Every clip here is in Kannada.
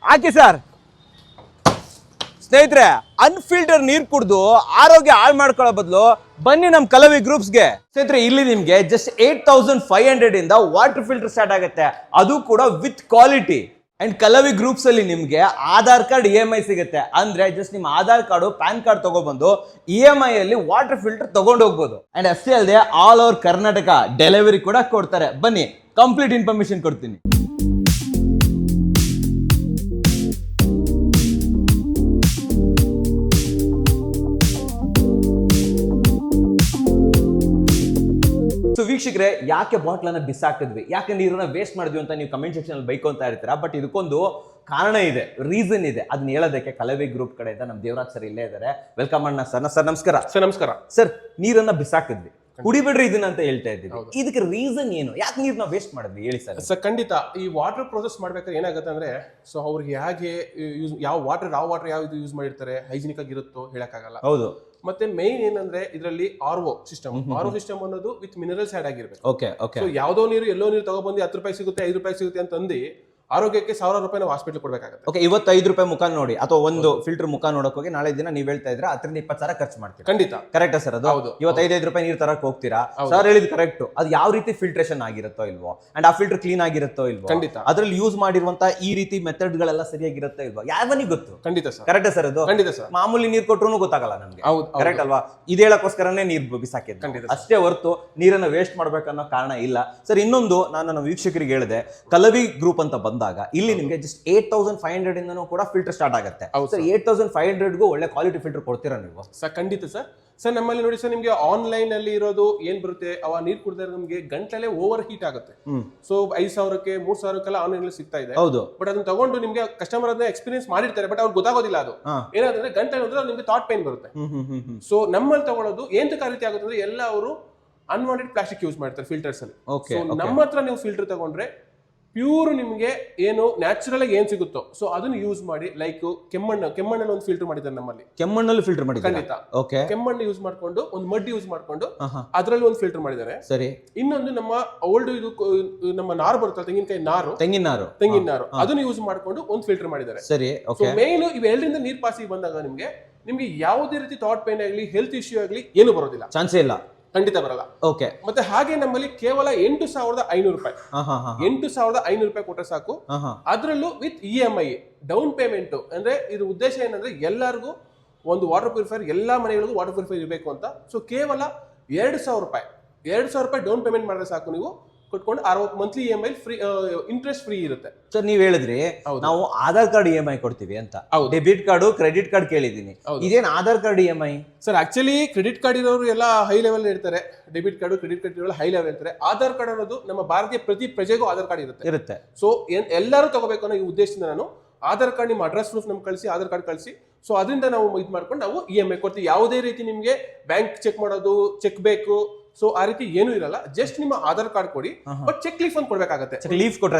ಹಾಕಿ ಸರ್. ಸ್ನೇಹಿತರೆ, ಅನ್ಫಿಲ್ಟರ್ ನೀರ್ ಕುಡಿದು ಆರೋಗ್ಯ ಹಾಳು ಮಾಡ್ಕೊಳ್ಳೋ ಬದಲು ಬನ್ನಿ ನಮ್ ಕಲವಿ ಗ್ರೂಪ್ಸ್ಗೆ. ಸ್ನೇಹಿತರೆ, ಇಲ್ಲಿ ನಿಮ್ಗೆ ಜಸ್ಟ್ 8500 ಇಂದ ವಾಟರ್ ಫಿಲ್ಟರ್ ಸ್ಟಾರ್ಟ್ ಆಗುತ್ತೆ, ಅದು ಕೂಡ ವಿತ್ ಕ್ವಾಲಿಟಿ. ಅಂಡ್ ಕಲವಿ ಗ್ರೂಪ್ಸ್ ಅಲ್ಲಿ ನಿಮ್ಗೆ ಆಧಾರ್ ಕಾರ್ಡ್ EMI ಸಿಗುತ್ತೆ. ಅಂದ್ರೆ ಜಸ್ಟ್ ನಿಮ್ಮ ಆಧಾರ್ ಕಾರ್ಡ್ ಪ್ಯಾನ್ ಕಾರ್ಡ್ ತಗೊಬಂದು EMI ಅಲ್ಲಿ ವಾಟರ್ ಫಿಲ್ಟರ್ ತಗೊಂಡು ಹೋಗ್ಬೋದು. ಅಂಡ್ ಅಷ್ಟೇ ಅಲ್ಲದೆ ಆಲ್ ಓವರ್ ಕರ್ನಾಟಕ ಡೆಲಿವರಿ ಕೂಡ ಕೊಡ್ತಾರೆ. ಬನ್ನಿ ಕಂಪ್ಲೀಟ್ ಇನ್ಫಾರ್ಮೇಶನ್ ಕೊಡ್ತೀನಿ. ಸೊ ವೀಕ್ಷಕರೇ, ಯಾಕೆ ಬಾಟ್ಲನ್ನ ಬಿಸಾಕಿದ್ವಿ, ಯಾಕೆ ನೀರನ್ನ ವೇಸ್ಟ್ ಮಾಡಿದ್ವಿ ಅಂತ ನೀವು ಕಮೆಂಟ್ ಸೆಕ್ಷನ್ ಅಲ್ಲಿ ಬೈಕೊಂತಾ ಇರ್ತೀರಾ. ಬಟ್ ಇದಕ್ಕೊಂದು ಕಾರಣ ಇದೆ, ರೀಸನ್ ಇದೆ. ಅದನ್ನ ಹೇಳೋದಕ್ಕೆ ಕಲವಿ ಗ್ರೂಪ್ ಕಡೆಯಿಂದ ನಮ್ಮ ದೇವರಾಜ್ ಸರ್ ಇಲ್ಲೇ ಇದ್ದಾರೆ. ವೆಲ್ಕಮ್ ಅಣ್ಣ ಸರ್. ಸರ್ ನಮಸ್ಕಾರ. ಸರ್ ನಮಸ್ಕಾರ. ಸರ್, ನೀರನ್ನ ಬಿಸಾಕಿದ್ವಿ, ಕುಡಿಬೇಡ್ರಿ ಇದನ್ನ ಅಂತ ಹೇಳ್ತಾ ಇದ್ದೀವಿ. ಇದಕ್ಕೆ ರೀಸನ್ ಏನು, ಯಾಕೆ ನೀರ್ನ ವೇಸ್ಟ್ ಮಾಡಿದ್ವಿ ಹೇಳಿ ಸರ್. ಸರ್ ಖಂಡಿತ ಈ ವಾಟರ್ ಪ್ರೊಸೆಸ್ ಮಾಡ್ಬೇಕಾದ್ರೆ ಏನಾಗುತ್ತೆ ಅಂದ್ರೆ, ಸೊ ಅವ್ರಿಗೆ ಹೇಗೆ ಯೂಸ್, ಯಾವ ವಾಟರ್ ಯಾವ್ದು ಯೂಸ್ ಮಾಡಿರ್ತಾರೆ, ಹೈಜಿನಿಕ್ ಆಗಿರುತ್ತೋ ಹೇಳಕ್ಕಾಗಲ್ಲ. ಹೌದು. ಮತ್ತೆ ಮೇನ್ ಏನಂದ್ರೆ ಇದರಲ್ಲಿ RO ಸಿಸ್ಟಮ್ ಅನ್ನೋದು ವಿತ್ ಮಿನರಲ್ಸ್ ಆಡ್ ಆಗಿರ್ಬೇಕು. Okay okay. ಸೊ ಯಾವ್ದೋ ನೀರು ಎಲ್ಲೋ ನೀರು ತಗೊಬಂದು 10 ರೂಪಾಯಿ ಸಿಗುತ್ತೆ, 5 ರೂಪಾಯಿ ಸಿಗುತ್ತೆ ಅಂತಂದು ಆರೋಗ್ಯಕ್ಕೆ 1000 ರೂಪಾಯಿ ನಾವು ಹಾಸ್ಪಿಟಲ್ ಕೊಡ್ಬೇಕಾಗುತ್ತೆ. ಓಕೆ, ಇವತ್ತು 5 ರೂಪಾಯಿ ಮುಖ ನೋಡಿ ಅಥವಾ ಒಂದು ಫಿಲ್ಟರ್ ಮುಖ ನೋಡಕ್ ಹೋಗಿ ನಾಳೆ ದಿನ ನೀವ್ ಹೇಳ್ತಾ ಇದ್ರೆ 10 20 ಸಾವಿರ ಖರ್ಚು ಮಾಡ್ತೀರಾ. ಖಂಡಿತ ಕರೆಕ್ಟಾ ಸರ್? ಅದು ಹೌದು. ಇವತ್ತು 5 ರೂಪಾಯಿ ನೀರ್ ತರಕ್ ಹೋಗ್ತೀರಾ. ಸರ್ ಹೇಳಿದ್ ಕರೆಕ್ಟ್. ಅದು ಯಾವ ರೀತಿ ಫಿಲ್ಟ್ರೇಷನ್ ಆಗಿರುತ್ತೋ ಇಲ್ವೋ, ಅಂಡ್ ಆ ಫಿಲ್ಟರ್ ಕ್ಲೀನ್ ಆಗಿರುತ್ತೋ ಇಲ್ವೋ, ಖಂಡಿತ ಅದ್ರಲ್ಲಿ ಯೂಸ್ ಮಾಡಿರುವಂತ ಈ ರೀತಿ ಮೆಥಡ್ ಗಳೆಲ್ಲ ಸರಿಯಾಗಿರುತ್ತೋ ಇಲ್ವೋ, ಯಾವನಿಗೆ ಗೊತ್ತು? ಖಂಡಿತ ಸರ್. ಕರೆಕ್ಟಾ ಸರ್? ಅದು ಖಂಡಿತ ಸರ್. ಮಾಮೂಲಿ ನೀರ್ ಕೊಟ್ರು ಗೊತ್ತಾಗಲ್ಲ ನಮ್ಗೆ. ಹೌದು. ಕರೆಕ್ಟ್ ಅಲ್ವಾ? ಇದ್ ಹೇಳಕ್ಕೋಸ್ಕರನೇ ನೀರ್ ಬಿಸಾಕಿದ್ ಅಷ್ಟೇ ಹೊರತು ನೀರನ್ನ ವೇಸ್ಟ್ ಮಾಡ್ಬೇಕನ್ನೋ ಕಾರಣ ಇಲ್ಲ ಸರ್. ಇನ್ನೊಂದು ನಾನು ನಮ್ಮ ವೀಕ್ಷಕರಿಗೆ ಹೇಳಿದೆ, ಕಲವಿ ಗ್ರೂಪ್ ಅಂತ ಬಂದಾಗ ಇಲ್ಲಿ ನಿಮ್ಗೆ ಜಸ್ಟ್ 8500 ಇಂದನೂ ಕೂಡ ಫಿಲ್ಟರ್ ಸ್ಟಾರ್ಟ್ ಆಗುತ್ತೆ. ಸರ್ 8500ಗೂ ಒಳ್ಳೆ ಕ್ವಾಲಿಟಿ ಫಿಲ್ಟರ್ ಕೊಡ್ತೀರಾ ನೀವು? ಸರ್ ಖಂಡಿತ ಸರ್. ಸರ್ ನಮ್ಮಲ್ಲಿ ನೋಡಿ ಸರ್, ನಿಮ್ಗೆ ಆನ್ಲೈನ್ ಅಲ್ಲಿ ಇರೋದು ಏನ್ ಬರುತ್ತೆ, ಅವ ನೀರ್ ಕುಡಿದ್ರೆ ನಮ್ಗೆ ಗಂಟಲೇ ಓವರ್ ಹೀಟ್ ಆಗುತ್ತೆ. ಸೊ 5000ಕ್ಕೆ 3000ಕ್ಕೆಲ್ಲ ಆನ್ಲೈನ್ ಅಲ್ಲಿ ಸಿಗ್ತಾ ಇದೆ. ಹೌದು. ಬಟ್ ಅದನ್ನ ತಗೊಂಡು ನಿಮ್ಗೆ ಕಸ್ಟಮರ್ ಅದನ್ನ ಎಕ್ಸ್ಪೀರಿಯನ್ಸ್ ಮಾಡಿರ್ತಾರೆ, ಬಟ್ ಅವ್ರಿಗೆ ಗೊತ್ತಾಗೋದಿಲ್ಲ. ಅದು ಏನಾದ್ರೆ ಗಂಟೆ ಅಂದ್ರೆ ನಿಮ್ಗೆ ಥಾಟ್ ಪೇನ್ ಬರುತ್ತೆ. ಸೊ ನಮ್ಮಲ್ಲಿ ತಗೊಳ್ಳೋದು ಏನ್ ರೀತಿ ಆಗುತ್ತೆ ಅಂದ್ರೆ, ಎಲ್ಲ ಅವರು ಅನ್ವಾಂಟೆಡ್ ಪ್ಲಾಸ್ಟಿಕ್ ಯೂಸ್ ಮಾಡ್ತಾರೆ ಫಿಲ್ಟರ್ಸ್ ಅಲ್ಲಿ. ಸೊ ನಮ್ಮ ಹತ್ರ ನೀವು ಫಿಲ್ಟರ್ ತಗೊಂಡ್ರೆ ಪ್ಯೂರ್ ನಿಮ್ಗೆ ಏನು ನ್ಯಾಚುರಲ್ ಆಗಿ ಏನ್ ಸಿಗುತ್ತೋ ಸೊ ಅದನ್ನ ಯೂಸ್ ಮಾಡಿ. ಲೈಕ್ ಕೆಮ್ಮಣ್ಣಲ್ಲಿ ಒಂದು ಫಿಲ್ಟರ್ ಮಾಡಿದ್ದಾರೆ ನಮ್ಮಲ್ಲಿ. ಕೆಮ್ಮಣ್ಣಲ್ಲಿ ಫಿಲ್ಟರ್ ಮಾಡಿದ್ದಾರೆ? ಖಂಡಿತ. ಓಕೆ. ಕೆಮ್ಮಣ್ಣು ಯೂಸ್ ಮಾಡ್ಕೊಂಡು ಒಂದು ಮಡ್ ಯೂಸ್ ಮಾಡ್ಕೊಂಡು ಅದ್ರಲ್ಲಿ ಒಂದು ಫಿಲ್ಟರ್ ಮಾಡಿದ್ದಾರೆ. ಸರಿ. ಇನ್ನೊಂದು ನಮ್ಮ ಓಲ್ಡ್ ಇದು ನಮ್ಮ ನಾರು ಬರುತ್ತಲ್ಲ, ತೆಂಗಿನ ನಾರು ಅದನ್ನ ಯೂಸ್ ಮಾಡ್ಕೊಂಡು ಒಂದು ಫಿಲ್ಟರ್ ಮಾಡಿದ್ದಾರೆ. ಸರಿ. ಸೊ ಮೇನ್ ಇವೆರಡರಿಂದ ನೀರ್ ಪಾಸಿಗೆ ಬಂದಾಗ ನಿಮ್ಗೆ ಯಾವುದೇ ರೀತಿ ಥಾಟ್ ಪೇನ್ ಆಗಲಿ, ಹೆಲ್ತ್ ಇಶ್ಯೂ ಆಗಲಿ ಏನು ಬರೋದಿಲ್ಲ. ಚಾನ್ಸೇ ಇಲ್ಲ. ಖಂಡಿತ ಬರಲ್ಲ. ಓಕೆ. ಮತ್ತೆ ಹಾಗೆ ನಮ್ಮಲ್ಲಿ ಕೇವಲ 8500 ರೂಪಾಯಿ 8500 ರೂಪಾಯಿ ಕೊಟ್ಟರೆ ಸಾಕು. ಅದರಲ್ಲೂ ವಿತ್ EMI ಡೌನ್ ಪೇಮೆಂಟ್. ಅಂದ್ರೆ ಇದು ಉದ್ದೇಶ ಏನಂದ್ರೆ, ಎಲ್ಲರಿಗೂ ಒಂದು ವಾಟರ್ ಪ್ಯೂರಿಫೈರ್, ಎಲ್ಲಾ ಮನೆಗಳಿಗೂ ವಾಟರ್ ಪ್ಯೂರಿಫೈರ್ ಇರಬೇಕು ಅಂತ. ಸೊ ಕೇವಲ 2000 ರೂಪಾಯಿ ಡೌನ್ ಪೇಮೆಂಟ್ ಮಾಡಿದ್ರೆ ಸಾಕು, ನೀವು ಕೊಟ್ಕೊಂಡು monthly EMI free, interest free ಇರುತ್ತೆ. ಸರ್ ನೀವ್ ಹೇಳಿದ್ರಿ ನಾವು ಆಧಾರ್ ಕಾರ್ಡ್ EMI ಕೊಡ್ತೀವಿ ಅಂತ. ಡೆಬಿಟ್ ಕಾರ್ಡ್, ಕ್ರೆಡಿಟ್ ಕಾರ್ಡ್ ಕೇಳಿದೀನಿ. ಇದೇನ್ Aadhaar card EMI? Sir actually credit card ಇರೋರು ಎಲ್ಲ ಹೈ ಲೆವೆಲ್ ಇರ್ತಾರೆ, ಡೆಬಿಟ್ ಕಾರ್ಡ್ ಕ್ರೆಡಿಟ್ ಕಾರ್ಡ್ ಇರೋರು ಹೈ ಲೆವೆಲ್ ಇರ್ತಾರೆ. ಆಧಾರ್ ಕಾರ್ಡ್ ಅನ್ನೋದು ನಮ್ಮ ಭಾರತೀಯ ಪ್ರತಿ ಪ್ರಜೆಗೂ ಆಧಾರ್ ಕಾರ್ಡ್ ಇರುತ್ತೆ. ಸೊ ಎಲ್ಲರೂ ತಗೋಬೇಕು ಅನ್ನೋ ಈ ಉದ್ದೇಶದಿಂದ ನಾನು ಆಧಾರ್ ಕಾರ್ಡ್, ನಿಮ್ಮ ಅಡ್ರೆಸ್ ಪ್ರೂಫ್ ನಮ್ಗೆ ಕಳಿಸಿ, ಆಧಾರ್ ಕಾರ್ಡ್ ಕಳಿಸಿ. ಸೊ ಅದರಿಂದ ನಾವು ಇದು ಮಾಡ್ಕೊಂಡು ನಾವು EMI ಕೊಡ್ತೀವಿ. ಯಾವುದೇ ರೀತಿ ನಿಮ್ಗೆ ಬ್ಯಾಂಕ್ ಚೆಕ್ ಮಾಡೋದು, ಚೆಕ್ ಬೇಕು, ಸೊ ಆ ರೀತಿ ಏನು ಇರಲ್ಲ. ಜಸ್ಟ್ ನಿಮ್ಮ ಆಧಾರ್ ಕಾರ್ಡ್ ಕೊಡಿ, ಬಟ್ ಚೆಕ್ ಲೀಫ್ ಒಂದು ಕೊಡ್ಬೇಕಾಗತ್ತೆ. ಚೆಕ್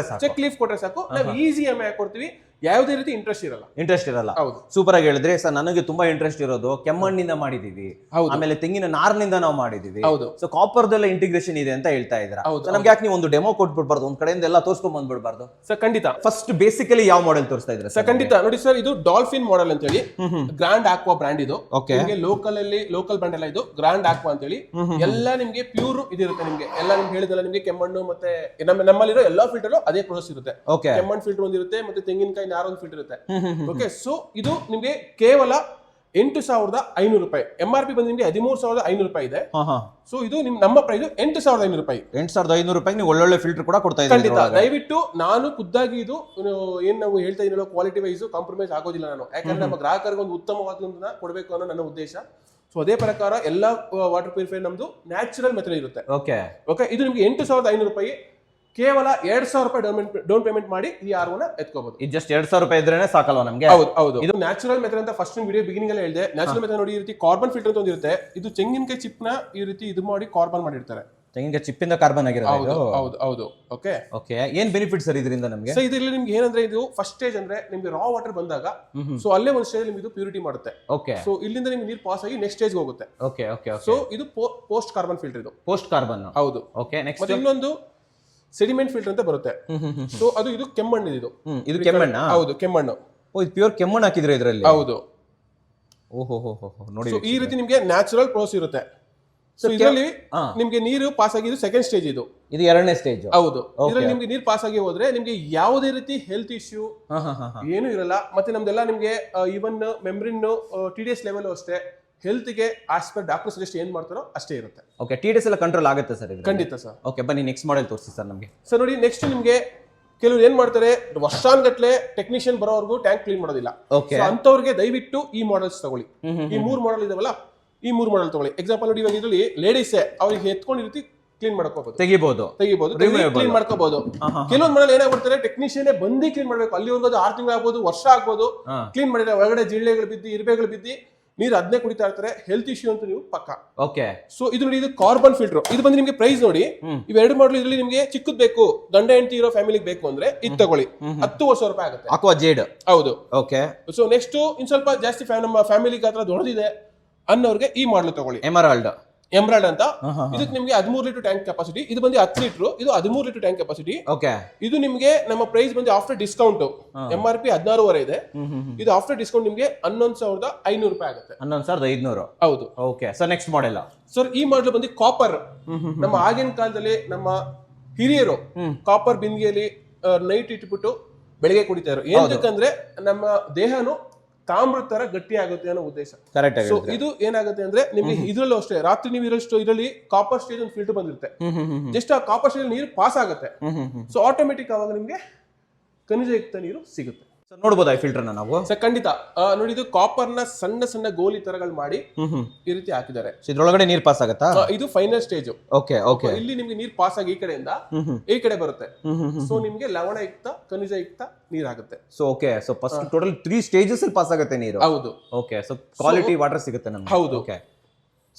ಲೀಫ್ ಕೊಟ್ರೆ ಸಾಕು, ನಾವು ಈಸಿ EMI ಕೊಡ್ತೀವಿ. ಯಾವುದೇ ರೀತಿ ಇಂಟ್ರೆಸ್ಟ್ ಇರಲ್ಲ. ಹೌದು. ಸೂಪರ್ ಆಗಿ ಹೇಳಿದ್ರೆ ಸರ್. ನನಗೆ ತುಂಬಾ ಇಂಟ್ರೆಸ್ಟ್ ಇರೋದು ಕೆಮ್ಮಣ್ಣಿಂದ ಮಾಡಿದೀವಿ, ಆಮೇಲೆ ತೆಂಗಿನ ನಾರಿನಿಂದ ನಾವು ಮಾಡಿದೀವಿ. ಸೊ ಕಾಪರ್ದೆಲ್ಲ ಇಂಟಿಗ್ರೇಷನ್ ಇದೆ ಅಂತ ಹೇಳ್ತಾ ಇದ್ರ. ನಮ್ಗೆ ಯಾಕೆ ನೀವು ಒಂದು ಡೆಮೋ ಕೊಟ್ಬಿಡ್ಬಾರ್ದು, ಒಂದ್ ಕಡೆಯಿಂದ ಎಲ್ಲ ತೋರ್ಸ್ಕೊಂಡ್ ಬಂದ್ಬಿಡ್ಬಾರ್ದು? ಸರ್ ಖಂಡಿತ. ಫಸ್ಟ್ ಬೇಸಿಕಲಿ ಯಾವ ಮಾಡೆಲ್ ತೋರಿಸ್ತಾ ಇದ್ರೆ? ಸರ್ ಖಂಡಿತ ನೋಡಿ ಸರ್, ಇದು ಡಾಲ್ಫಿನ್ ಮಾಡೆಲ್ ಅಂತ ಹೇಳಿ, ಗ್ರ್ಯಾಂಡ್ ಆಕ್ವಾ ಬ್ರ್ಯಾಂಡ್ ಇದು. ಲೋಕಲ್ ಬ್ರ್ಯಾಂಡ್ ಎಲ್ಲ ಇದು ಗ್ರ್ಯಾಂಡ್ ಆಕ್ವಾ ಅಂತ ಹೇಳಿ. ಎಲ್ಲ ನಿಮ್ಗೆ ಪ್ಯೂರ್ ಇದಿರುತ್ತೆ. ನಿಮ್ಗೆ ಎಲ್ಲ ನಿಮ್ಗೆ ಹೇಳಿದಲ್ಲ, ನಿಮ್ಗೆ ಕೆಮ್ಮಣ್ಣು ಮತ್ತೆ ನಮ್ಮಲ್ಲಿರೋ ಎಲ್ಲಾ ಫಿಲ್ಟರ್ ಅದೇ ಪ್ರೊಸೆಸ್ ಇರುತ್ತೆ. ಕೆಮ್ಮಣ್ಣು ಫಿಲ್ಟರ್ ಒಂದಿರುತ್ತೆ, ಮತ್ತೆ ತೆಂಗಿನಕಾಯಿ ನಾರು ಒಂದು ಫಿಲ್ಟರ್ ಇರುತ್ತೆ. ಓಕೆ. ಸೊ ಇದು ನಿಮ್ಗೆ ಕೇವಲ 8500 ರೂಪಾಯಿ. MRP ಬಂದು ನಿಮ್ಗೆ 13500 ರೂಪಾಯಿ ಇದೆ. ಸೊ ಇದು ನಮ್ಮ ಪ್ರೈಸ್ 8500 ರೂಪಾಯಿ. 8500 ರೂಪಾಯಿ ನೀವು ಒಳ್ಳೊಳ್ಳೆ ಫಿಲ್ಟರ್ ಕೂಡ ಕೊಡ್ತಾ ಇದ್ದೀರಾ. ಖಂಡಿತ. ದಯವಿಟ್ಟು ನಾನು ಖುದ್ದಾಗಿ ಇದು ಏನ್ ನಾವು ಹೇಳ್ತಾ ಇದೀನೋ ಕ್ವಾಲಿಟಿ ವೈಸ್ ಕಾಂಪ್ರಮೈಸ್ ಆಗೋದಿಲ್ಲ ನಾನು. ಯಾಕಂದ್ರೆ ನಮ್ಮ ಗ್ರಾಹಕರಿಗೆ ಒಂದು ಉತ್ತಮವಾದ ಕೊಡಬೇಕು ಅನ್ನೋ ನನ್ನ ಉದ್ದೇಶ. ಸೊ ಅದೇ ಪ್ರಕಾರ ಎಲ್ಲ ವಾಟರ್ ಪ್ಯೂರಿಫೈರ್ ನಮ್ದು ನ್ಯಾಚುರಲ್ ಮೆಥಡ್ ಇರುತ್ತೆ. ಓಕೆ. ಇದು ನಿಮ್ಗೆ 8500 ರೂಪಾಯಿ, ಕೇವಲ 2000 ರೂಪಾಯಿ ಡೌನ್ ಪೇಮೆಂಟ್ ಮಾಡಿ ಈ ROನ ಎತ್ಕೋಬಹುದು. ಇದು ಜಸ್ಟ್ 2000 ರೂಪಾಯಿ ಇದ್ರೇನೆ ಸಾಕಲ್ವಾ ನಮ್ಗೆ? ಹೌದು. ಇದು ನ್ಯಾಚುರಲ್ ಮೆಥಡ್ ಅಂತ ಫಸ್ಟ್ ವಿಡಿಯೋ ಬಿಗಿನಿಂಗ್ ಅಲ್ಲಿ ಹೇಳಿದೆ. ನ್ಯಾಚುರಲ್ ಮೆಥಡ್ ನೋಡಿ, ಈ ರೀತಿ ಕಾರ್ಬನ್ ಫಿಲ್ಟರ್ ಅಂತ ಒಂದಿರುತ್ತೆ. ಇದು ತೆಂಗಿನಕಾಯಿ ಚಿಪ್ ನ ಈ ರೀತಿ ಇದು ಮಾಡಿ ಕಾರ್ಬನ್ ಮಾಡಿರ್ತಾರೆ. ತೆಂಗಿನಕಾಯಿ ಚಿಪ್ಪಿಂದ ಕಾರ್ಬನ್ ಆಗಿರೋದು. ಹೌದು. ಓಕೆ. ಏನ್ ಬೆನಿಫಿಟ್ ಸರ್ ಇದರಿಂದ ನಮಗೆ? ಸೊ ಇದರಲ್ಲಿ ನಿಮ್ಗೆ ಏನಂದ್ರೆ, ಇದು ಫಸ್ಟ್ ಸ್ಟೇಜ್ ಅಂದ್ರೆ ನಿಮ್ಗೆ ರಾ ವಾಟರ್ ಬಂದಾಗ, ಸೊ ಅಲ್ಲೇ ಒಂದು ಸ್ಟೇಜ್ ನಿಮ್ಗೆ ಇದು ಪ್ಯೂರಿಟಿ ಮಾಡುತ್ತೆ. ಓಕೆ. ಸೊ ಇಲ್ಲಿಂದ ನಿಮ್ಗೆ ನೀರು ಪಾಸ್ ಆಗಿ ನೆಕ್ಸ್ಟ್ ಸ್ಟೇಜ್ ಹೋಗುತ್ತೆ. ಓಕೆ. ಸೊ ಇದು ಪೋಸ್ಟ್ ಕಾರ್ಬನ್ ಫಿಲ್ಟರ್. ಇದು ಪೋಸ್ಟ್ ಕಾರ್ಬನ್. ಹೌದು. ಓಕೆ. ನೆಕ್ಸ್ಟ್ ಮತ್ತೆ ಇನ್ನೊಂದು ಸೆಡಿಮೆಂಟ್ ಫಿಲ್ಟರ್ ಅಂತ ಬರುತ್ತೆ. ಸೊ ಅದು ಇದು ಕೆಮ್ಮಣ್ಣು ಇದು. ಇದು ಕೆಮ್ಮಣ್ಣ? ಹೌದು, ಕೆಮ್ಮಣ್ಣು. ಓ, ಇದು ಪ್ಯೂರ್ ಕೆಮ್ಮಣ್ಣು ಹಾಕಿದ್ರೆ ಇದರಲ್ಲಿ? ಹೌದು. ಓಹೋ ನೋಡಿ, ಈ ರೀತಿ ನಿಮ್ಗೆ ನ್ಯಾಚುರಲ್ ಪ್ರೋಸ್ ಇರುತ್ತೆ. ಸೊ ಇದರಲ್ಲಿ ನಿಮ್ಗೆ ನೀರು ಪಾಸ್ ಆಗಿದ್ದು ಸೆಕೆಂಡ್ ಸ್ಟೇಜ್ ಇದು ಎರಡನೇ ಸ್ಟೇಜ್. ಹೌದು. ಇದರಲ್ಲಿ ನಿಮ್ಗೆ ನೀರು ಪಾಸ್ ಆಗಿ ಹೋದ್ರೆ ನಿಮ್ಗೆ ಯಾವುದೇ ರೀತಿ ಹೆಲ್ತ್ ಇಶ್ಯೂ ಏನು ಇರಲ್ಲ. ಮತ್ತೆ ನಮ್ದೆಲ್ಲ ನಿಮ್ಗೆ ಈವನ್ ಮೆಮ್ರಿನ್ TDS ಲೆವೆಲ್ ಅಷ್ಟೇ, ಹೆಲ್ತ್ ಗೆ ಆಸ್ ಪರ್ ಡಾಕ್ಟರ್ ಸಜೆಸ್ಟ್ ಏನ್ ಮಾಡ್ತಾರೋ ಅಷ್ಟೇ ಇರುತ್ತೆ. ಓಕೆ, TDS ಎಲ್ಲ ಕಂಟ್ರೋಲ್ ಆಗುತ್ತೆ ಸರ್? ಖಂಡಿತ ಸರ್. ಓಕೆ, ಬನ್ನಿ ನೆಕ್ಸ್ಟ್ ಮಾಡೆಲ್ ತೋರಿಸಿ ಸರ್ ನಮಗೆ. ಸರ್ ನೋಡಿ, ನೆಕ್ಸ್ಟ್ ನಿಮ್ಗೆ ಕೆಲವರು ಏನ್ ಮಾಡ್ತಾರೆ, ವರ್ಷಾನ್ಗಟ್ಲೆ ಟೆಕ್ನಿಷಿಯನ್ ಬರೋವರೆಗೂ ಟ್ಯಾಂಕ್ ಕ್ಲೀನ್ ಮಾಡೋದಿಲ್ಲ. ಅಂತವ್ರಿಗೆ ದಯವಿಟ್ಟು ಈ ಮಾಡೆಲ್ಸ್ ತಗೊಳ್ಳಿ. ಈ 3 ಮಾಡೆಲ್ ಇದಾವಲ್ಲ, ಈ 3 ಮಾಡೆಲ್ ತಗೊಳ್ಳಿ. ಎಕ್ಸಾಂಪಲ್ ನೋಡಿ, ಇವಾಗ ಇದರಲ್ಲಿ ಲೇಡೀಸ್ ಅವ್ರಿಗೆ ಎತ್ಕೊಂಡು ರೀತಿ ಕ್ಲೀನ್ ಮಾಡ್ಕೋಬಹುದು, ತೆಗಿಬಹುದು, ಕ್ಲೀನ್ ಮಾಡ್ಕೋಬಹುದು. ಕೆಲವೊಂದು ಮಾಡೆಲ್ ಏನಾಗ್ಬಿಡ್ತಾರೆ, ಟೆಕ್ನಿಷಿಯನ್ ಬಂದು ಕ್ಲೀನ್ ಮಾಡ್ಬೇಕು. ಅಲ್ಲಿವರೆಗೂ 6 ತಿಂಗಳು ಆಗ್ಬೋದು, ವರ್ಷ ಆಗ್ಬೋದು, ಕ್ಲೀನ್ ಮಾಡಿದ್ರೆ ಒಳಗಡೆ ಜಿಳ್ಳೆಗಳು ಬಿದ್ದು ಇರುವೆಗಳು ಬಿದ್ದು ನೀರು ಅದನ್ನೇ ಕುಡಿತಾ ಇರ್ತಾರೆ. ಹೆಲ್ತ್ ಇಶ್ಯೂ ಅಂತ ನೀವು ಪಕ್ಕ. ಓಕೆ. ಸೊ ಇದು ನೋಡಿ, ಇದು ಕಾರ್ಬನ್ ಫಿಲ್ಟರ್. ಇದು ಬಂದು ನಿಮ್ಗೆ ಪ್ರೈಸ್ ನೋಡಿ, ಇವೆರಡು ಮಾಡಲ್ ಇದರಲ್ಲಿ ನಿಮ್ಗೆ ಚಿಕ್ಕದ್ ಬೇಕು, ಗಂಡ ಹೆಂಡತಿ ಇರೋ ಫ್ಯಾಮಿಲಿಗೆ ಬೇಕು ಅಂದ್ರೆ ಇದು ತಗೊಳ್ಳಿ, 10,000 ರೂಪಾಯಿ ಆಗುತ್ತೆ. Aqua jade. ಹೌದು. ಓಕೆ. ಸೊ ನೆಕ್ಸ್ಟ್ ಇನ್ ಸ್ವಲ್ಪ ಜಾಸ್ತಿ ನಮ್ಮ ಫ್ಯಾಮಿಲಿ ಗಾತ್ರ ದೊಡ್ಡದಿದೆ ಅನ್ನೋರ್ಗೆ ಈ ಮಾಡಲ್ ತಗೊಳ್ಳಿ, ಎಮರಾಲ್ಡ್ ಅಂತ. ಇದಕ್ಕೆ ನಿಮ್ಗೆ 13 ಲೀಟರ್ ಟ್ಯಾಂಕ್ ಕೆಪಾಸಿಟಿ. ಇದು ಬಂದು 10 ಲೀಟರ್, ಇದು 13 ಲೀಟರ್ ಟ್ಯಾಂಕ್ ಕೆಪಾಸಿಟಿ. ಓಕೆ. ಇದು ನಿಮ್ಗೆ ನಮ್ಮ ಪ್ರೈಸ್ ಬಂದು ಆಫ್ಟರ್ ಡಿಸ್ಕೌಂಟ್ MRP 16,500 ಇದೆ. ಇದು ಆಫ್ಟರ್ ಡಿಸ್ಕೌಂಟ್ ನಿಮ್ಗೆ 11,500 ರೂಪಾಯಿ ಆಗುತ್ತೆ. 11,500. ಹೌದು. Okay. Sir next model. Sir ಈ ಮಾಡೆಲ್ ಬಂದು ಕಾಪರ್. ನಮ್ಮ ಆಗಿನ ಕಾಲದಲ್ಲಿ ನಮ್ಮ ಹಿರಿಯರು ಕಾಪರ್ ಬಿಂದಿಗೆಯಲ್ಲಿ ನೈಟ್ ಇಟ್ಬಿಟ್ಟು ಬೆಳಗ್ಗೆ ಕುಡಿತಾ ಇದ್ರು. ಏನಕ್ಕಂದ್ರೆ ನಮ್ಮ ದೇಹನು ತಾಮ್ರದ ತರ ಗಟ್ಟಿ ಆಗುತ್ತೆ ಅನ್ನೋ ಉದ್ದೇಶ. ಕರೆಕ್ಟ್. ಸೊ ಇದು ಏನಾಗುತ್ತೆ ಅಂದ್ರೆ ನಿಮ್ಗೆ ಇದ್ರಲ್ಲೂ ಅಷ್ಟೇ, ರಾತ್ರಿ ನೀವು ಇರೋಷ್ಟು ಇದರಲ್ಲಿ ಕಾಪರ್ ಸ್ಟೇಜ್ ಒಂದು ಫಿಲ್ಟರ್ ಬಂದಿರುತ್ತೆ. ಜಸ್ಟ್ ಆ ಕಾಪರ್ ಸ್ಟೇಜ್ ನೀರು ಪಾಸ್ ಆಗುತ್ತೆ. ಸೊ ಆಟೋಮೆಟಿಕ್ ಆವಾಗ ನಿಮ್ಗೆ ಖನಿಜಯುಕ್ತ ನೀರು ಸಿಗುತ್ತೆ. ನೋಡಬಹುದಾ ಈ ಫಿಲ್ಟರ್ ನಾವು? ಸರ್ ಖಂಡಿತ. ನೋಡಿ, ಇದು ಕಾಪರ್ ನ ಸಣ್ಣ ಸಣ್ಣ ಗೋಲಿ ತರಗಳು ಮಾಡಿ ಈ ರೀತಿ ಹಾಕಿದ್ದಾರೆ. ಇದ್ರೊಳಗಡೆ ನೀರು ಪಾಸ್ ಆಗುತ್ತಾ? ಇದು ಫೈನಲ್ ಸ್ಟೇಜ್. Okay okay. ಇಲ್ಲಿ ನಿಮ್ಗೆ ನೀರು ಪಾಸ್ ಆಗಿ ಈ ಕಡೆಯಿಂದ ಈ ಕಡೆ ಬರುತ್ತೆ. ಸೊ ನಿಮ್ಗೆ ಲವಣಯುಕ್ತ ಖನಿಜಯುಕ್ತ ನೀರಾಗುತ್ತೆ. So okay. So first total 3 stages ಅಲ್ಲಿ ಪಾಸ್ ಆಗುತ್ತೆ ನೀರು. ಹೌದು. ಓಕೆ. ಸೊ ಕ್ವಾಲಿಟಿ ವಾಟರ್ ಸಿಗುತ್ತೆ ನಮ್ಗೆ. ಹೌದು. ಓಕೆ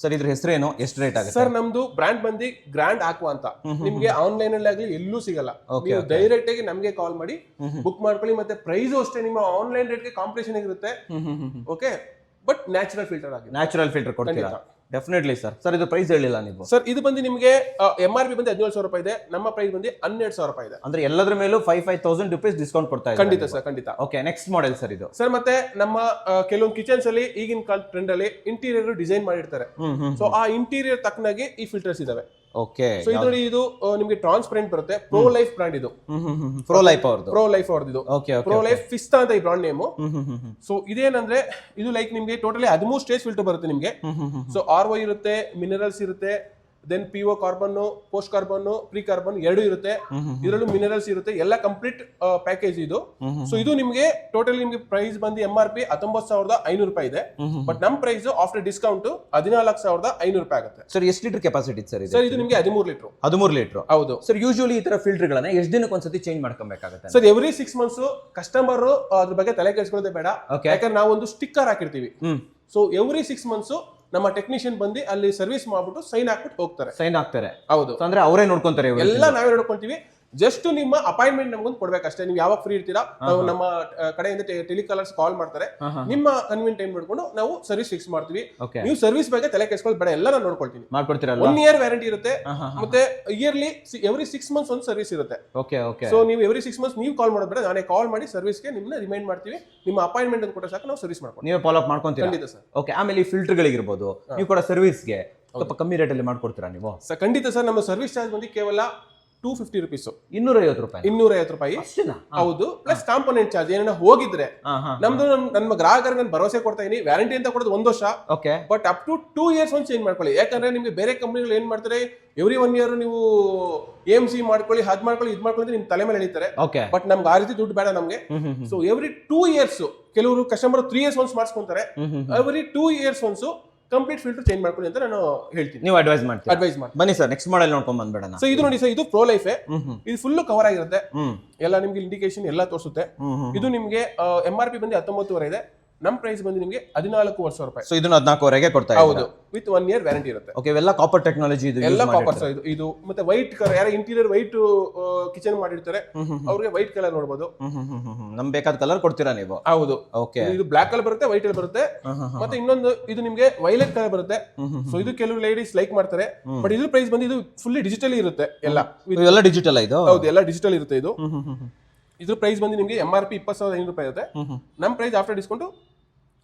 ಸರ್, ಇದ್ರ ಹೆಸರೇನು, ಎಷ್ಟು ರೇಟ್ ಆಗುತ್ತೆ? ಸರ್ ನಮ್ದು ಬ್ರ್ಯಾಂಡ್ ಬಂದು ಗ್ರ್ಯಾಂಡ್ ಆಕ್ವಾ ಅಂತ. ನಿಮ್ಗೆ ಆನ್ಲೈನ್ ಅಲ್ಲಿ ಆಗ್ಲಿ ಎಲ್ಲೂ ಸಿಗಲ್ಲ. ನೀವು ಡೈರೆಕ್ಟ್ ಆಗಿ ನಮ್ಗೆ ಕಾಲ್ ಮಾಡಿ ಬುಕ್ ಮಾಡ್ಕೊಳ್ಳಿ. ಮತ್ತೆ ಪ್ರೈಸ್ ಅಷ್ಟೇ ನಿಮ್ಮ ಆನ್ಲೈನ್ ರೇಟ್ ಗೆ ಕಾಂಪಿಟೇಷನ್ ಇರುತ್ತೆ. ಓಕೆ, ಬಟ್ ನ್ಯಾಚುರಲ್ ಫಿಲ್ಟರ್ ಆಗಿ ನ್ಯಾಚುರಲ್ ಫಿಲ್ಟರ್ ಕೊಡ್ತೀರಾ? Definitely sir. ಸರ್ ಇದು ಪ್ರೈಸ್ ಹೇಳಿಲ್ಲ ನೀವು? ಸರ್ ಇದು ಬಂದು ನಿಮಗೆ MRP ಬಂದು 17,000 ರೂಪಾಯಿ ಇದೆ. ನಮ್ಮ ಪ್ರೈಸ್ ಬಂದು 12,000 ರೂಪಾಯಿ ಇದೆ. ಅಂದ್ರೆ ಎಲ್ಲದ್ರ ಮೇಲೂ 5,000 ರೂಪೀಸ್ ಡಿಸ್ಕೌಂಟ್ ಕೊಡ್ತಾ ಇದ್ದಾರೆ. ಖಂಡಿತ ಸರ್, ಖಂಡಿತ. ಓಕೆ, ನೆಕ್ಸ್ಟ್ ಮಾಡೆಲ್ ಸರ್ ಇದು. ಸರ್ ಮತ್ತೆ ನಮ್ಮ ಕೆಲವೊಂದು ಕಿಚನ್ಸ್ ಅಲ್ಲಿ ಈಗಿನ ಕಾಲ ಟ್ರೆಂಡ್ ಅಲ್ಲಿ ಇಂಟೀರಿಯರ್ ಡಿಸೈನ್ ಮಾಡಿರ್ತಾರೆ. ಸೊ ಆ ಇಂಟೀರಿಯರ್ ತಕ್ಕನಾಗಿ ಈ ಫಿಲ್ಟರ್ಸ್ ಇದಾವೆ. ಓಕೆ. ಸೊ ಇದು ನೋಡಿ, ಇದು ನಿಮಗೆ ಟ್ರಾನ್ಸ್ಪರೆಂಟ್ ಬರುತ್ತೆ. ಪ್ರೋ ಲೈಫ್ ಬ್ರಾಂಡ್ ಇದು. ಪ್ರೋ ಲೈಫ್ ಅವ್ರದ್ದು. ಓಕೆ. ಪ್ರೋ ಲೈಫ್ ಫಿಸ್ತಾ ಅಂತ ಈ ಬ್ರಾಂಡ್ ನೇಮ್. ಸೊ ಇದೇನಂದ್ರೆ ಇದು ಲೈಕ್ ನಿಮ್ಗೆ ಟೋಟಲಿ 13 ಸ್ಟೇಜ್ ಫಿಲ್ಟರ್ ಬರುತ್ತೆ ನಿಮ್ಗೆ. ಸೊ RO ಇರುತ್ತೆ, ಮಿನರಲ್ಸ್ ಇರುತ್ತೆ, then PO carbon, post carbon, pre carbon 2 ಇರುತ್ತೆ. ಇದರಲ್ಲೂ ಮಿನರಲ್ಸ್ ಇರುತ್ತೆ. ಎಲ್ಲ ಕಂಪ್ಲೀಟ್ ಪ್ಯಾಕೇಜ್ ಇದು. ಸೊ ಇದು ನಿಮ್ಗೆ ಟೋಟಲಿ ನಿಮ್ಗೆ ಪ್ರೈಸ್ ಬಂದು MRP 19,500 ರೂಪಾಯಿ ಇದೆ. ಬಟ್ ನಮ್ ಪ್ರೈಸ್ ಆಫ್ಟರ್ ಡಿಸ್ಕೌಂಟ್ 14,500 ರೂಪಾಯಿ ಆಗುತ್ತೆ. ಸರ್ ಎಷ್ಟು ಲೀಟರ್ ಕೆಪಾಸಿಟಿ ಸರ್ ಇದು? ಸರ್ ಇದು ನಿಮ್ಗೆ 13 ಲೀಟರ್. 13 ಲೀಟರ್. ಹೌದು ಸರ್. ಯೂಶುವಲಿ ಈ ತರ ಫಿಲ್ಟರ್ ಗಳನ್ನ ಎಷ್ಟು ದಿನಕ್ಕೆ ಒಂದ್ಸತಿ ಚೇಂಜ್ ಮಾಡ್ಕೊಬೇಕಾಗುತ್ತೆ? Sir every 6 months. ಕಸ್ಟಮರ್ ಅದ್ರ ಬಗ್ಗೆ ತಲೆ ಕೆಡಿಸ್ಕೊಳ್ಳೋದೇ ಬೇಡ. ಯಾಕಂದ್ರೆ ನಾವು ಒಂದು ಸ್ಟಿಕ್ಕರ್ ಹಾಕಿರ್ತೀವಿ. ಸೊ ಎವ್ರಿ 6 ಮಂತ್ಸ್ ನಮ್ಮ ಟೆಕ್ನಿಷಿಯನ್ ಬಂದು ಅಲ್ಲಿ ಸರ್ವಿಸ್ ಮಾಡ್ಬಿಟ್ಟು ಸೈನ್ ಹಾಕ್ಬಿಟ್ಟು ಹೋಗ್ತಾರೆ. ಸೈನ್ ಹಾಕ್ತಾರೆ. ಹೌದು. ಅಂದ್ರೆ ಅವರೇ ನೋಡ್ಕೊಂತಾರೆ, ಎಲ್ಲ ನಾವೇ ನೋಡ್ಕೊಂತೀವಿ. ಜಸ್ಟ್ ನಿಮ್ಮ ಅಪಾಯಿಂಟ್ಮೆಂಟ್ ನಮ್ಗೊಂದು ಕೊಡ್ಬೇಕಷ್ಟೇ. ನೀವು ಯಾವಾಗ ಫ್ರೀ ಇರ್ತೀರಾ, ನಾವು ನಮ್ಮ ಕಡೆಯಿಂದ ಟೆಲಿಕಾಲರ್ಸ್ ಕಾಲ್ ಮಾಡ್ತಾರೆ. ನಿಮ್ಮ ಕನ್ವೀನಿಯಂಟ್ ಟೈಮ್ ಮಾಡ್ಕೊಂಡು ನಾವು ಸರ್ವಿಸ್ ಫಿಕ್ಸ್ ಮಾಡ್ತೀವಿ. ನೀವು ಸರ್ವಿಸ್ ಬಗ್ಗೆ ತಲೆ ಕೆಡಿಸ್ಕೊಳ್ಳೋದು ಬೇಡ, ಎಲ್ಲ ನಾನು ನೋಡ್ಕೊಳ್ತೀನಿ. ಮಾಡ್ಕೊಡ್ತೀರಾ? 1 ಇಯರ್ ವ್ಯಾರಂಟಿ ಇರುತ್ತೆ. ಮತ್ತೆ ಇಯರ್ಲಿ ಎವ್ರಿ 6 ಮಂತ್ಸ್ ಒಂದು ಸರ್ವಿಸ್ ಇರುತ್ತೆ. Okay okay. ಸೊ ನೀವು ಎವ್ರಿ 6 ಮಂತ್ಸ್ ನೀವು ಕಾಲ್ ಮಾಡೋದು ಬೇಡ, ನಾನೇ ಕಾಲ್ ಮಾಡಿ ಸರ್ವಿಸ್ಗೆ ನಿಮ್ಮನ್ನ ರಿಮೈಂಡ್ ಮಾಡ್ತೀವಿ. ನಿಮ್ಮ ಅಪಾಯಿಂಟ್ಮೆಂಟ್ ಅಂತ ಕೊಟ್ಟರೆ ಸಾಕು, ನಾವು ಸರ್ವಿಸ್ ಮಾಡ್ಕೊಂಡು ನೀವು ಫಾಲೋ ಅಪ್ ಮಾಡ್ಕೊಂತೀರಾ? ಖಂಡಿತ ಸರ್. ಓಕೆ. ಆಮೇಲೆ ಈ ಫಿಲ್ಟರ್ ಗಳಿಗಿರ್ಬೋದು, ನೀವು ಕೂಡ ಸರ್ವಿಸ್ಗೆ ಸ್ವಲ್ಪ ಕಮ್ಮಿ ರೇಟಲ್ಲಿ ಮಾಡ್ಕೊಡ್ತೀರಾ ನೀವು? ಸರ್ ಖಂಡಿತ ಸರ್. ನಮ್ಮ ಸರ್ವಿಸ್ ಚಾರ್ಜ್ ಬಂದು ಕೇವಲ 250 rupees. 250 ರೂಪಾಯಿ. 250 ರೂಪಾಯಿ. ಹೌದು. ಪ್ಲಸ್ ಕಾಂಪೋನೆಂಟ್ ಚಾರ್ಜ್ ಏನ ಹೋಗಿದ್ರೆ ನಮ್ದು ನಮ್ಮ ಗ್ರಾಹಕರಿಗೆ ಭರವಸೆ ಕೊಡ್ತಾ ಇದೀನಿ. ವ್ಯಾರಂಟಿ ಅಂತ ಕೊಡೋದು 1 ವರ್ಷ. Okay. But up to 2 years ಒಂದು ಚೇಂಜ್ ಮಾಡ್ಕೊಳ್ಳಿ. ಯಾಕಂದ್ರೆ ನಿಮ್ಗೆ ಬೇರೆ ಕಂಪನಿಗಳು ಏನ್ ಮಾಡ್ತಾರೆ, ಎವ್ರಿ 1 year ನೀವು AMC ಮಾಡ್ಕೊಳ್ಳಿ, ಅದ್ ಮಾಡ್ಕೊಳ್ಳಿ, ಇದ್ ಮಾಡ್ಕೊಳ್ಳಿ, ನಿಮ್ ತಲೆ ಮೇಲೆ ಎಳಿತಾರೆ. ಬಟ್ ನಮ್ಗೆ ಆ ರೀತಿ ದುಡ್ಡು ಬೇಡ ನಮ್ಗೆ. ಸೊ ಎವ್ರಿ 2 years, ಕೆಲವರು ಕಸ್ಟಮರ್ 3 years ಒನ್ಸ್ ಮಾಡಿಸ್ಕೊಂತಾರೆ. Every 2 years once complete filter change ಮಾಡ್ಕೊಳ್ಳಿ ಅಂತ ನಾನು ಹೇಳ್ತೀನಿ. ನೀವು ಅಡ್ವೈಸ್ ಮಾಡ್ತೀರಾ? ಅಡ್ವೈಸ್ ಮಾಡಿ. ಬನ್ನಿ ಸರ್, ನೆಕ್ಸ್ಟ್ ಮಾಡೆಲ್ ನೋಡ್ಕೊಂಡ್ ಬಂದ್ಬೇಡ. ಸೊ ಇದು ನೋಡಿ ಸರ್, ಇದು ಪ್ರೋ ಲೈಫ್. ಇದು ಫುಲ್ ಕವರ್ ಆಗಿರುತ್ತೆ. ಎಲ್ಲ ನಿಮ್ಗೆ ಇಂಡಿಕೇಶನ್ ಎಲ್ಲ ತೋರಿಸುತ್ತೆ. ಇದು ನಿಮ್ಗೆ MRP ಬಂದು 19,500 ಇದೆ. ನಮ್ ಪ್ರೈಸ್ ಬಂದು ನಿಮಗೆ 14,000 ರೂಪಾಯಿ. ಸೊ ಇದನ್ನ 14,000ಗೆ ಕೊಡ್ತಾ ಇದ್ದೀರಾ? ಹೌದು, ವಿತ್ 1 year ವ್ಯಾರಂಟಿ ಇರುತ್ತೆ. ಓಕೆ, ಇವೆಲ್ಲ ಕಾಪರ್ ಟೆಕ್ನಾಲಜಿ ಇದು ಎಲ್ಲ ಕಾಪರ್ ಸರ್. ಇದು ಮತ್ತೆ ವೈಟ್ ಕಲರ್, ಯಾರು ಇಂಟೀರಿಯರ್ ವೈಟ್ ಕಿಚನ್ ಮಾಡಿರ್ತಾರೆ ಅವ್ರಿಗೆ ವೈಟ್ ಕಲರ್ ನೋಡಬಹುದು. ನಮ್ಗೆ ಬೇಕಾದ ಕಲರ್ ಕೊಡ್ತೀರಾ ನೀವು? ಹೌದು. ಓಕೆ, ಇದು ಬ್ಲಾಕ್ ಕಲರ್ ಬರುತ್ತೆ, ವೈಟ್ ಅಲ್ಲಿ ಬರುತ್ತೆ, ಮತ್ತೆ ಇನ್ನೊಂದು ಇದು ನಿಮ್ಗೆ ವೈಲೆಟ್ ಕಲರ್ ಬರುತ್ತೆ. ಸೊ ಇದು ಕೆಲವು ಲೇಡೀಸ್ ಲೈಕ್ ಮಾಡ್ತಾರೆ. ಬಟ್ ಇದ್ರ ಪ್ರೈಸ್ ಬಂದು ಇದು ಫುಲ್ಲಿ ಡಿಜಿಟಲ್ ಇರುತ್ತೆ ಎಲ್ಲ. ಇವೆಲ್ಲ ಡಿಜಿಟಲ್ ಇದು? ಹೌದು, ಎಲ್ಲ ಡಿಜಿಟಲ್ ಇರುತ್ತೆ ಇದು. ಇದ್ರ ಪ್ರೈಸ್ ಬಂದು ನಿಮಗೆ MRP 20,500 ರೂಪಾಯಿ ಇರುತ್ತೆ. ನಮ್ ಪ್ರೈಸ್ ಆಫ್ಟರ್ ಡಿಸ್ಕೌಂಟ್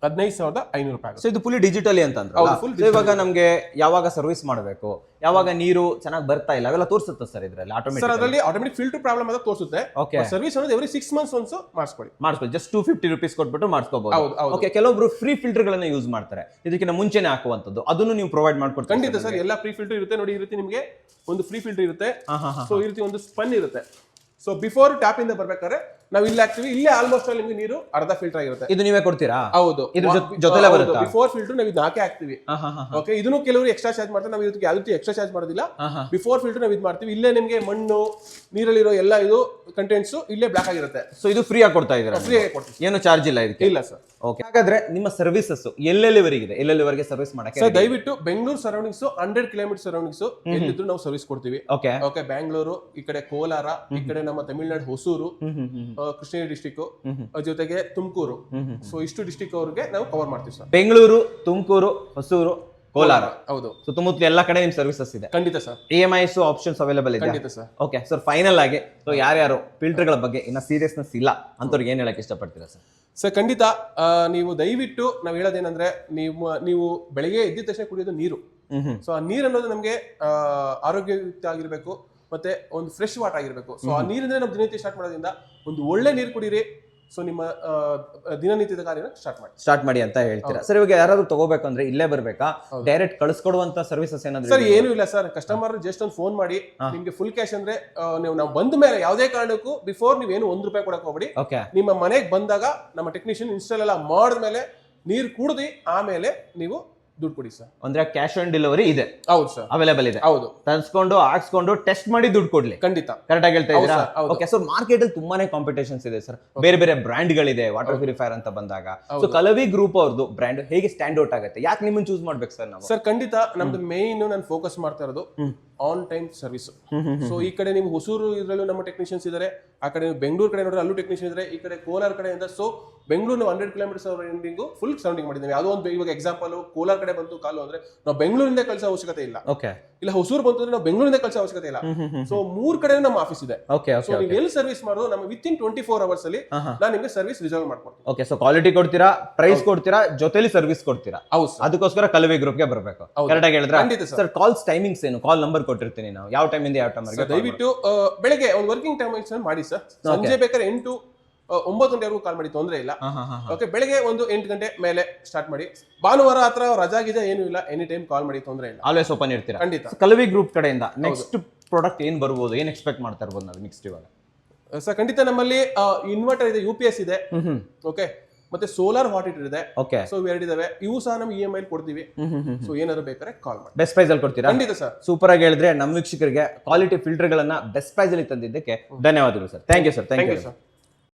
15,500 ರೂಪಾಯಿ ಆಗುತ್ತೆ. ಸೊ ಇದು ಫುಲ್ಲಿ ಡಿಜಿಟಲಿ ಅಂತ ಅಂದ್ರೆ ಇವಾಗ ನಮ್ಗೆ ಯಾವಾಗ ಸರ್ವಿಸ್ ಮಾಡಬೇಕು, ಯಾವಾಗ ನೀರು ಚೆನ್ನಾಗಿ ಬರ್ತಾ ಇಲ್ಲ, ಅವೆಲ್ಲ ತೋರಿಸುತ್ತೆ ಸರ್ ಇದ್ರಲ್ಲಿ ಸರ್. ಅದರಲ್ಲಿ ಆಟೋಮೆಟಿಕ್ ಫಿಲ್ಟರ್ ಪ್ರಾಬ್ಲಮ್ ಅಂತ ತೋರಿಸುತ್ತೆ. ಓಕೆ, ಸರ್ವಿಸ್ ಅನ್ನೋದು ಎವ್ರಿ 6 months ಒನ್ಸ್ ಮಾಡಿಸ್ಕೊಳ್ಳಿ. ಜಸ್ಟ್ 250 rupees ಕೊಟ್ಬಿಟ್ಟು ಮಾಡಿಸ್ಕೋಬಹುದು. ಓಕೆ, ಕೆಲವೊಬ್ರು ಫ್ರೀ ಫಿಲ್ಟರ್ ಗಳನ್ನ ಯೂಸ್ ಮಾಡ್ತಾರೆ, ಇದಕ್ಕಿಂತ ಮುಂಚೆನೆ ಹಾಕುವಂತದ್ದು, ಅದನ್ನು ನೀವು ಪ್ರೊವೈಡ್ ಮಾಡ್ಕೊಡ್ತೀರಾ? ಖಂಡಿತ ಸರ್, ಎಲ್ಲ ಫ್ರೀ ಫಿಲ್ಟರ್ ಇರುತ್ತೆ. ನೋಡಿ, ಈ ರೀತಿ ನಿಮಗೆ ಒಂದು ಫ್ರೀ ಫಿಲ್ಟರ್ ಇರುತ್ತೆ. ಸೊ ಈ ರೀತಿ ಒಂದು ಸ್ಪನ್ ಇರುತ್ತೆ. ಸೊ ಬಿಫೋರ್ ಟ್ಯಾಪ್ ಇಂದ ಬರ್ಬೇಕಾದ್ರೆ ನಾವು ಇಲ್ಲಿ ಹಾಕ್ತಿವಿ, ಇಲ್ಲೇ ಆಲ್ಮೋಸ್ಟ್ ಅಲ್ಲಿ ನಿಮಗೆ ನೀರು ಅರ್ಧ ಫಿಲ್ಟರ್ ಆಗಿರುತ್ತೆ. ಇದು ನೀವೇ ಕೊಡ್ತೀರಾ? ಹೌದು, ಇದ್ರ ಜೊತೆಲೇ ಬರುತ್ತೆ. ಬಿಫೋರ್ ಫಿಲ್ಟರ್ ನಾವು ಇದನ್ನ ಹಾಕಿ ಹಾಕ್ತಿವಿ. ಓಕೆ, ಇದನ್ನು ಕೆಲವರು ಎಕ್ಸ್ಟ್ರಾ ಚಾರ್ಜ್ ಮಾಡ್ತಾರೆ. ನಾವು ಇದಕ್ಕೆ ಯಾವ ರೀತಿ ಎಕ್ಸ್ಟ್ರಾ ಚಾರ್ಜ್ ಮಾಡೋದಿಲ್ಲ. ಬಿಫೋರ್ ಫಿಲ್ಟರ್ ನಾವು ಇದು ಮಾಡ್ತೀವಿ. ಇಲ್ಲೇ ನಿಮಗೆ ಮಣ್ಣು, ನೀರಲ್ಲಿರೋ ಎಲ್ಲ ಇದು ಕಂಟೆಂಟ್ಸ್ ಇಲ್ಲೇ ಬ್ಲಾಕ್ ಆಗಿರುತ್ತೆ. ಸೊ ಇದು ಫ್ರೀ ಆಗಿ ಕೊಡ್ತಾ ಇದ್ದೀರಾ? ಫ್ರೀ ಆಗಿ ಕೊಡ್ತೀವಿ, ಏನು ಚಾರ್ಜ್ ಇಲ್ಲ ಇದಕ್ಕೆ? ಇಲ್ಲ ಸರ್. ಓಕೆ, ಹಾಗಾದ್ರೆ ನಿಮ್ಮ ಸರ್ವಿಸಸ್ ಎಲ್ಲೆಲ್ಲಿವರೆಗೆ ಸರ್ವಿಸ್ ಮಾಡಕ್ಕೆ? ಸರ್ ದಯವಿಟ್ಟು ಬೆಂಗಳೂರು ಸರೌಂಡಿಂಗ್ಸ್ 100 ಕಿಲೋಮೀಟರ್ ಸರೌಂಡಿಂಗ್ಸ್ ಎಲ್ಲಿದ್ರು ನಾವು ಸರ್ವಿಸ್ ಕೊಡ್ತೀವಿ. ಓಕೆ ಓಕೆ, ಬ್ಯಾಂಗ್ಳೂರು, ಈ ಕಡೆ ಕೋಲಾರ, ಈ ಕಡೆ ನಮ್ಮ ತಮಿಳುನಾಡು ಹೊಸೂರು, ಕೃಷ್ಣಗಿರಿ ಡಿಸ್ಟಿಕ್, ಜೊತೆಗೆ ತುಮಕೂರು. ಸೊ ಇಷ್ಟು ಡಿಸ್ಟಿಕ್ ಅವ್ರಿಗೆ ನಾವು ಕವರ್ ಮಾಡ್ತೀವಿ ಸರ್. ಬೆಂಗಳೂರು, ತುಮಕೂರು, ಹೊಸೂರು, ಕೋಲಾರ, ಹೌದು, ಸುತ್ತಮುತ್ತ ಎಲ್ಲ ಕಡೆ ನಿಮ್ ಸರ್ವಿಸಸ್ ಇದೆ? ಖಂಡಿತ ಸರ್. EMIs ಆಪ್ಷನ್ಸ್ ಅವೈಲೇಬಲ್ ಇದೆ? ಖಂಡಿತ ಸರ್. ಓಕೆ ಸರ್, ಫೈನಲ್ ಆಗಿ ಸೊ ಯಾರ್ಯಾರು ಫಿಲ್ಟರ್ ಗಳ ಬಗ್ಗೆ ಇನ್ನ ಸೀರಿಯಸ್ನೆಸ್ ಇಲ್ಲ ಅಂತವ್ರಿಗೆ ಏನ್ ಹೇಳಕ್ ಇಷ್ಟಪಡ್ತೀರಾ ಸರ್? ಸರ್ ಖಂಡಿತ, ನೀವು ದಯವಿಟ್ಟು ನಾವು ಹೇಳೋದೇನಂದ್ರೆ, ನೀವು ಬೆಳಿಗ್ಗೆ ಎದ್ದಿದ ತಕ್ಷಣ ಕುಡಿಯೋದು ನೀರು. ಸೊ ಆ ನೀರು ಅನ್ನೋದು ನಮಗೆ ಆರೋಗ್ಯಯುಕ್ತ ಆಗಿರ್ಬೇಕು, ಮತ್ತೆ ಒಂದು ಫ್ರೆಶ್ ವಾಟರ್ ಆಗಿರ್ಬೇಕು. ಸೊ ಆ ನೀರಿಂದ ನಾವು ದಿನನಿತ್ಯ ಸ್ಟಾರ್ಟ್ ಮಾಡೋದ್ರಿಂದ ಒಂದು ಒಳ್ಳೆ ನೀರು ಕುಡೀರಿ. ಸೊ ನಿಮ್ಮ ದಿನನಿತ್ಯದ ಕಾರ್ಯನ ಸ್ಟಾರ್ಟ್ ಮಾಡಿ ಅಂತ ಹೇಳ್ತೀರಾ ಸರ್? ಇವಾಗ ಯಾರಾದ್ರೂ ತಗೋಬೇಕಂದ್ರೆ ಇಲ್ಲೇ ಬರ್ಬೇಕಾ, ಡೈರೆಕ್ಟ್ ಕಳಿಸ್ಕೊಡುವಂತ ಸರ್ವಿಸಸ್ ಏನಾದ್ರು? ಸರ್ ಏನೂ ಇಲ್ಲ ಸರ್. ಕಸ್ಟಮರ್ ಜಸ್ಟ್ ಒಂದು ಫೋನ್ ಮಾಡಿ, ನಿಮ್ಗೆ ಫುಲ್ ಕ್ಯಾಶ್ ಅಂದ್ರೆ ನಾವು ಬಂದ ಮೇಲೆ ಯಾವುದೇ ಕಾರಣಕ್ಕೂ ಬಿಫೋರ್ ನೀವೇನು ₹1 ಕೊಡಕ್ ಹೋಗ್ಬೇಡಿ. ನಿಮ್ಮ ಮನೆಗೆ ಬಂದಾಗ ನಮ್ಮ ಟೆಕ್ನಿಷಿಯನ್ ಇನ್ಸ್ಟಾಲ್ ಎಲ್ಲ ಮಾಡಿದ್ಮೇಲೆ ನೀರು ಕುಡ್ದು ಆಮೇಲೆ ನೀವು ದುಡ್ಡು ಕೊಡಿ ಸರ್. ಅಂದ್ರೆ ಕ್ಯಾಶ್ ಆನ್ ಡೆಲಿವರಿ ಇದೆ? ಹೌದು ಸರ್, ಅವೈಲೇಬಲ್ ಇದೆ. ಹೌದು, ತರಿಸ್ಕೊಂಡು ಹಾಕ್ಸ್ಕೊಂಡು ಟೆಸ್ಟ್ ಮಾಡಿ ದುಡ್ಡು ಕೊಡ್ಲಿ? ಖಂಡಿತ. ಕರೆಕ್ಟ್ ಆಗಿ ಹೇಳ್ತಾ ಇದ್ದೀರಾ? ಓಕೆ, ಸೊ ಮಾರ್ಕೆಟ್ ಅಲ್ಲಿ ತುಂಬಾನೇ ಕಾಂಪಿಟೇಷನ್ಸ್ ಇದೆ ಸರ್, ಬೇರೆ ಬೇರೆ ಬ್ರ್ಯಾಂಡ್ ಗಳಿದೆ ವಾಟರ್ ಪ್ಯೂರಿಫೈರ್ ಅಂತ ಬಂದಾಗ. ಸೊ ಕಲವಿ ಗ್ರೂಪ್ ಅವ್ರದ್ದು ಬ್ರ್ಯಾಂಡ್ ಹೇಗೆ ಸ್ಟ್ಯಾಂಡ್ ಔಟ್ ಆಗುತ್ತೆ? ಯಾಕೆ ನಿಮ್ಮನ್ನ ಚೂಸ್ ಮಾಡ್ಬೇಕು ಸರ್ ನಾವು? ಸರ್ ಖಂಡಿತ, ನಮ್ದು ಮೇನ್ ನಾನು ಫೋಕಸ್ ಮಾಡ್ತಾ ಇರೋದು ಆನ್ ಟೈಮ್ ಸರ್ವಿಸ್. ಸೊ ಈ ಕಡೆ ನೀವು ಹೊಸೂರು ಇದ್ರಲ್ಲೂ ನಮ್ಮ ಟೆಕ್ನಿಷಿಯನ್ಸ್ ಇದ್ದಾರೆ, ಆ ಕಡೆ ಬೆಂಗಳೂರು ಕಡೆ ನೋಡಿದ್ರೆ ಅಲ್ಲೂ ಟೆಕ್ನಿಷಿಯನ್ ಇದ್ದಾರೆ, ಈ ಕಡೆ ಕೋಲಾರ ಕಡೆಯಿಂದ. So Bengaluru 100 kilometre surrounding full surrounding ಮಾಡಿದ್ದೀವಿ. ಯಾವುದೋ ಒಂದು ಇವಾಗ ಎಕ್ಸಾಂಪಲ್ ಕೋಲಾರ ಕಡೆ ಬಂತು ಕಾಲು ಅಂದ್ರೆ ನಾವು ಬೆಂಗಳೂರಿಂದ ಕಳಿಸೋ ಅವಶ್ಯಕತೆ ಇಲ್ಲ. ಓಕೆ, ಇಲ್ಲ ಹೊಸೂರು ಬಂತು ಅಂದ್ರೆ ನಾವು ಬೆಂಗಳೂರಿಂದ ಕಳಿಸೋ ಅವಶ್ಯಕತೆ ಇಲ್ಲ. ಸೊ 3 ಕಡೆ ನಮ್ಮ ಆಫೀಸ್ ಇದೆ. ಸೊ ನೀವು ಎಲ್ಲಿ ಸರ್ವಿಸ್ ಮಾಡೋದು ನಮ್ಮ ವಿತಿನ್ 24 hours ಅಲ್ಲಿ ನಾನು ನಿಮಗೆ ಸರ್ವಿಸ್ ರಿಸರ್ವ್ ಮಾಡ್ಕೊಡ್ತೀನಿ. ಓಕೆ, ಸೊ ಕ್ವಾಲಿಟಿ ಕೊಡ್ತೀರಾ, ಪ್ರೈಸ್ ಕೊಡ್ತೀರಾ, ಜೊತೆಲಿ ಸರ್ವಿಸ್ ಕೊಡ್ತೀರಾ? ಹೌದು, ಅದಕ್ಕೋಸ್ಕರ ಕಲವಿ ಗ್ರೂಪ್ ಗೆ ಬರಬೇಕು. ಕರೆಕ್ಟ್ ಆಗಿ ಹೇಳಿದ್ರೆ? ಖಂಡಿತ ಸರ್. ಕಾಲ್ಸ್ ಟೈಮಿಂಗ್ಸ್ ಏನು? ಕಾಲ್ ನಂಬರ್ ಕೊಟ್ಟಿರ್ತೀನಿ ನಾವು, ಯಾವ ಟೈಮ್ ಇಂದ ಯಾವ ಟೈಮ್ ವರೆಗೆ? ದಯವಿಟ್ಟು ಬೆಳಗ್ಗೆ ಒಂದು ವರ್ಕಿಂಗ್ ಟೈಮ್ ಮಾಡಿ ಸರ್. ಸಂಜೆ ಬೇಕಾದ್ರೆ 8-9 ಗಂಟೆವರೆಗೂ ಕಾಲ್ ಮಾಡಿ, ತೊಂದರೆ ಇಲ್ಲ. ಓಕೆ, ಬೆಳಗ್ಗೆ ಒಂದು 8 ಗಂಟೆ ಮೇಲೆ ಸ್ಟಾರ್ಟ್ ಮಾಡಿ. ಭಾನುವಾರ ಹತ್ರ ರಜಾ ಗಿದೆ ಏನು ಇಲ್ಲ, ಎನಿ ಟೈಮ್ ಕಾಲ್ ಮಾಡಿ, ತೊಂದರೆ ಇಲ್ಲ. ಆಲ್ವೇಸ್ ಓಪನ್ ಇರ್ತೀರಾ? ಖಂಡಿತ. ಕಲವಿ ಗ್ರೂಪ್ ಕಡೆಯಿಂದ ನೆಕ್ಸ್ಟ್ ಪ್ರಾಡಕ್ಟ್ ಏನ್ ಬರ್ಬೋದು, ಏನ್ ಎಕ್ಸ್ಪೆಕ್ಟ್ ಮಾಡ್ತಾ ಇರ್ಬೋದು ನಾವು ನೆಕ್ಸ್ಟ್ ಇವಾಗ? ಸರ್ ಖಂಡಿತ ನಮ್ಮಲ್ಲಿ ಇನ್ವರ್ಟರ್ ಇದೆ, UPS ಇದೆ, ಓಕೆ, ಮತ್ತೆ ಸೋಲಾರ್ ವಾಟ್ ಹೀಟರ್ ಇದೆ. ಓಕೆ, ಸೊ ಇವೆರಡು ಇದಾವೆ. ಇವು ಸಹ ನಮ್ಗೆ EMI ಕೊಡ್ತೀವಿ. ಸೊ ಏನಾದ್ರು ಬೇಕಾದ್ರೆ ಕಾಲ್ ಮಾಡಿ. ಬೆಸ್ಟ್ ಪ್ರೈಸ್ ಅಲ್ಲಿ ಕೊಡ್ತೀರಾ? ಖಂಡಿತ ಸರ್. ಸೂಪರ್ ಆಗಿ ಹೇಳಿದ್ರೆ ನಮ್ಮ ವೀಕ್ಷಕರಿಗೆ ಕ್ವಾಲಿಟಿ ಫಿಲ್ಟರ್ ಗಳನ್ನ ಬೆಸ್ಟ್ ಪ್ರೈಸ್ ಅಲ್ಲಿ ತಂದಿದ್ದಕ್ಕೆ ಧನ್ಯವಾದಗಳು sir. Thank you sir. Thank you sir.